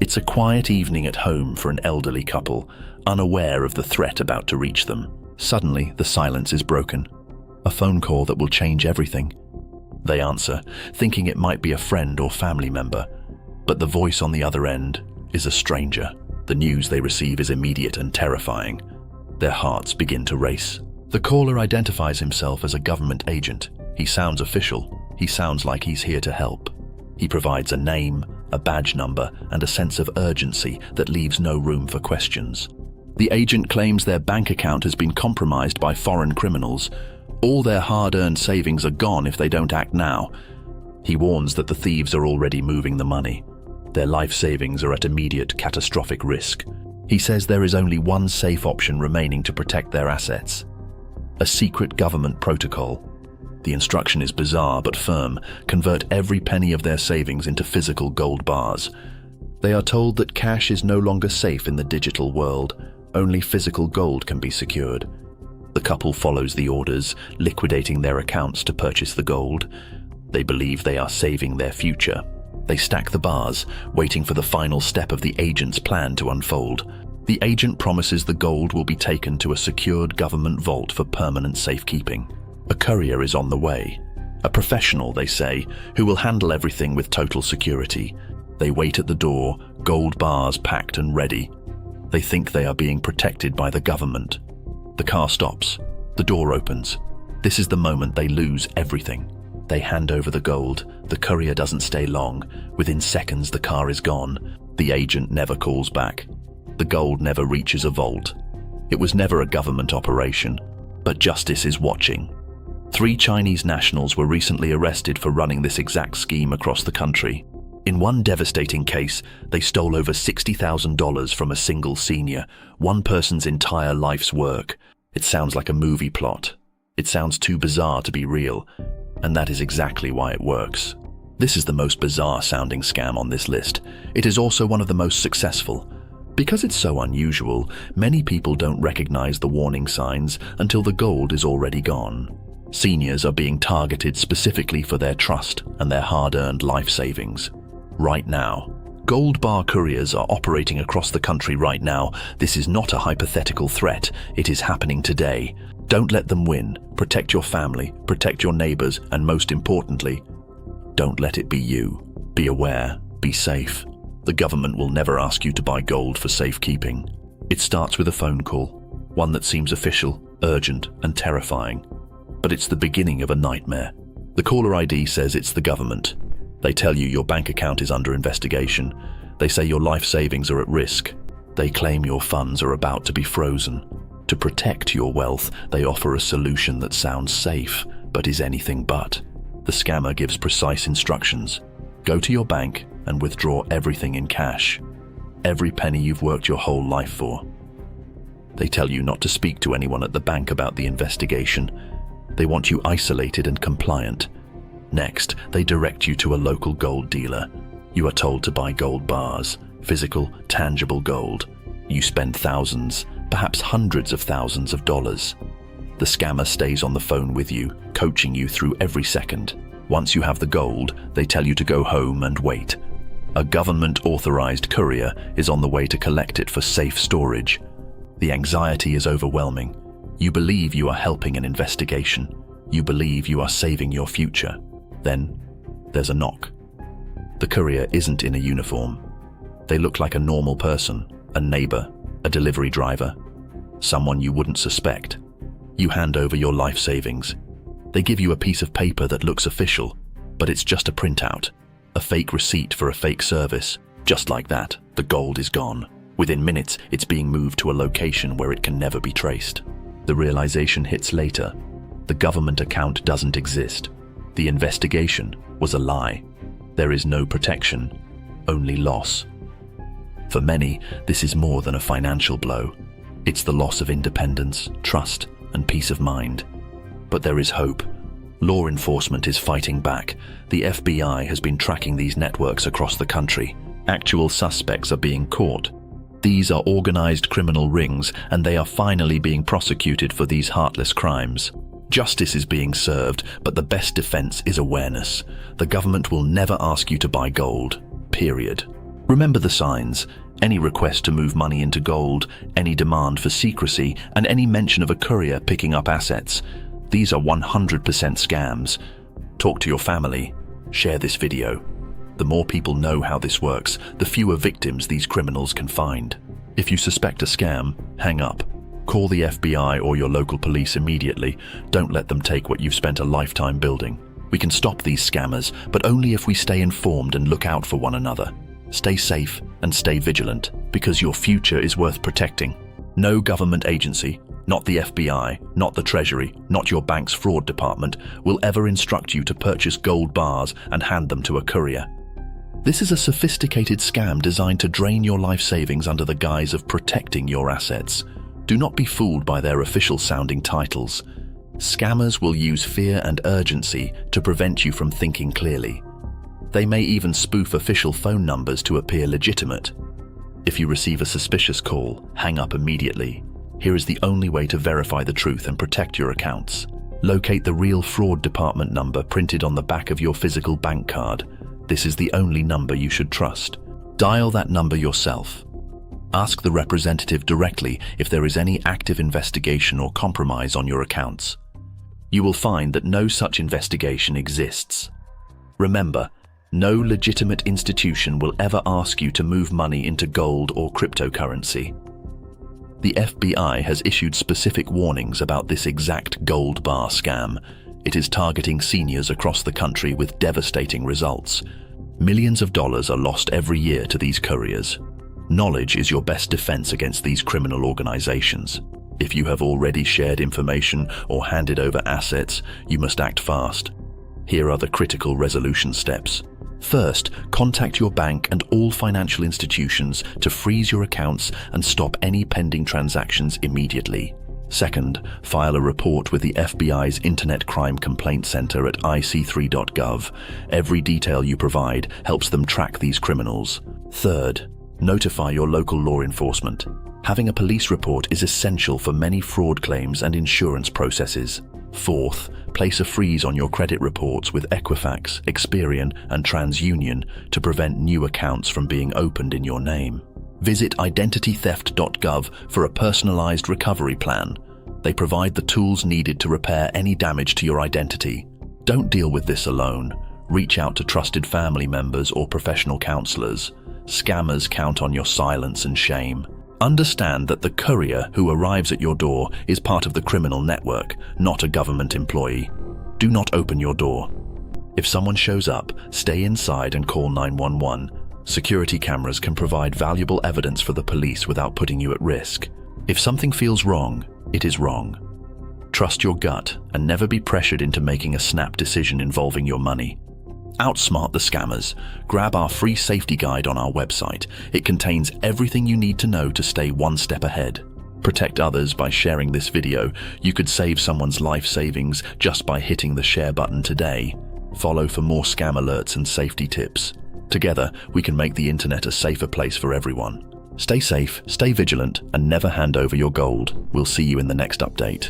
It's a quiet evening at home for an elderly couple, unaware of the threat about to reach them. Suddenly, the silence is broken. A phone call that will change everything. They answer, thinking it might be a friend or family member, but the voice on the other end is a stranger. The news they receive is immediate and terrifying. Their hearts begin to race. The caller identifies himself as a government agent. He sounds official. He sounds like he's here to help. He provides a name, a badge number, and a sense of urgency that leaves no room for questions. The agent claims their bank account has been compromised by foreign criminals. All their hard-earned savings are gone if they don't act now. He warns that the thieves are already moving the money. Their life savings are at immediate catastrophic risk. He says there is only one safe option remaining to protect their assets: a secret government protocol. The instruction is bizarre but firm: convert every penny of their savings into physical gold bars. They are told that cash is no longer safe in the digital world. Only physical gold can be secured. The couple follows the orders, liquidating their accounts to purchase the gold. They believe they are saving their future. They stack the bars, waiting for the final step of the agent's plan to unfold. The agent promises the gold will be taken to a secured government vault for permanent safekeeping. A courier is on the way. A professional, they say, who will handle everything with total security. They wait at the door, gold bars packed and ready. They think they are being protected by the government. The car stops. The door opens. This is the moment they lose everything. They hand over the gold. The courier doesn't stay long. Within seconds, the car is gone. The agent never calls back. The gold never reaches a vault. It was never a government operation, but justice is watching. 3 Chinese nationals were recently arrested for running this exact scheme across the country. In one devastating case, they stole over $60,000 from a single senior, one person's entire life's work. It sounds like a movie plot. It sounds too bizarre to be real, and that is exactly why it works. This is the most bizarre-sounding scam on this list. It is also one of the most successful. Because it's so unusual, many people don't recognize the warning signs until the gold is already gone. Seniors are being targeted specifically for their trust and their hard-earned life savings. Right now, gold bar couriers are operating across the country right now. This is not a hypothetical threat. It is happening today. Don't let them win. Protect your family, protect your neighbors, and most importantly, don't let it be you. Be aware, be safe. The government will never ask you to buy gold for safekeeping. It starts with a phone call, one that seems official, urgent, and terrifying. But it's the beginning of a nightmare. The caller ID says it's the government. They tell you your bank account is under investigation. They say your life savings are at risk. They claim your funds are about to be frozen. To protect your wealth, they offer a solution that sounds safe, but is anything but. The scammer gives precise instructions. Go to your bank and withdraw everything in cash. Every penny you've worked your whole life for. They tell you not to speak to anyone at the bank about the investigation. They want you isolated and compliant. Next, they direct you to a local gold dealer. You are told to buy gold bars, physical, tangible gold. You spend thousands, perhaps hundreds of thousands of dollars. The scammer stays on the phone with you, coaching you through every second. Once you have the gold, they tell you to go home and wait. A government-authorized courier is on the way to collect it for safe storage. The anxiety is overwhelming. You believe you are helping an investigation. You believe you are saving your future. Then, there's a knock. The courier isn't in a uniform. They look like a normal person, a neighbor, a delivery driver, someone you wouldn't suspect. You hand over your life savings. They give you a piece of paper that looks official, but it's just a printout, a fake receipt for a fake service. Just like that, the gold is gone. Within minutes, it's being moved to a location where it can never be traced. The realization hits later. The government account doesn't exist. The investigation was a lie. There is no protection, only loss. For many, this is more than a financial blow. It's the loss of independence, trust, and peace of mind. But there is hope. Law enforcement is fighting back. The FBI has been tracking these networks across the country. Actual suspects are being caught. These are organized criminal rings, and they are finally being prosecuted for these heartless crimes. Justice is being served, but the best defense is awareness. The government will never ask you to buy gold, period. Remember the signs: any request to move money into gold, any demand for secrecy, and any mention of a courier picking up assets. These are 100% scams. Talk to your family. Share this video. The more people know how this works, the fewer victims these criminals can find. If you suspect a scam, hang up. Call the FBI or your local police immediately. Don't let them take what you've spent a lifetime building. We can stop these scammers, but only if we stay informed and look out for one another. Stay safe and stay vigilant, because your future is worth protecting. No government agency, not the FBI, not the Treasury, not your bank's fraud department, will ever instruct you to purchase gold bars and hand them to a courier. This is a sophisticated scam designed to drain your life savings under the guise of protecting your assets. Do not be fooled by their official-sounding titles. Scammers will use fear and urgency to prevent you from thinking clearly. They may even spoof official phone numbers to appear legitimate. If you receive a suspicious call, hang up immediately. Here is the only way to verify the truth and protect your accounts. Locate the real fraud department number printed on the back of your physical bank card. This is the only number you should trust. Dial that number yourself. Ask the representative directly if there is any active investigation or compromise on your accounts. You will find that no such investigation exists. Remember, no legitimate institution will ever ask you to move money into gold or cryptocurrency. The FBI has issued specific warnings about this exact gold bar scam. It is targeting seniors across the country with devastating results. Millions of dollars are lost every year to these couriers. Knowledge is your best defense against these criminal organizations. If you have already shared information or handed over assets, you must act fast. Here are the critical resolution steps. First, contact your bank and all financial institutions to freeze your accounts and stop any pending transactions immediately. Second, file a report with the FBI's Internet Crime Complaint Center at ic3.gov. Every detail you provide helps them track these criminals. Third, notify your local law enforcement. Having a police report is essential for many fraud claims and insurance processes. Fourth, place a freeze on your credit reports with Equifax, Experian, and TransUnion to prevent new accounts from being opened in your name. Visit identitytheft.gov for a personalized recovery plan. They provide the tools needed to repair any damage to your identity. Don't deal with this alone. Reach out to trusted family members or professional counselors. Scammers count on your silence and shame. Understand that the courier who arrives at your door is part of the criminal network, not a government employee. Do not open your door. If someone shows up, stay inside and call 911. Security cameras can provide valuable evidence for the police without putting you at risk. If something feels wrong, it is wrong. Trust your gut and never be pressured into making a snap decision involving your money. Outsmart the scammers. Grab our free safety guide on our website. It contains everything you need to know to stay one step ahead. Protect others by sharing this video. You could save someone's life savings just by hitting the share button today. Follow for more scam alerts and safety tips. Together, we can make the internet a safer place for everyone. Stay safe, stay vigilant, and never hand over your gold. We'll see you in the next update.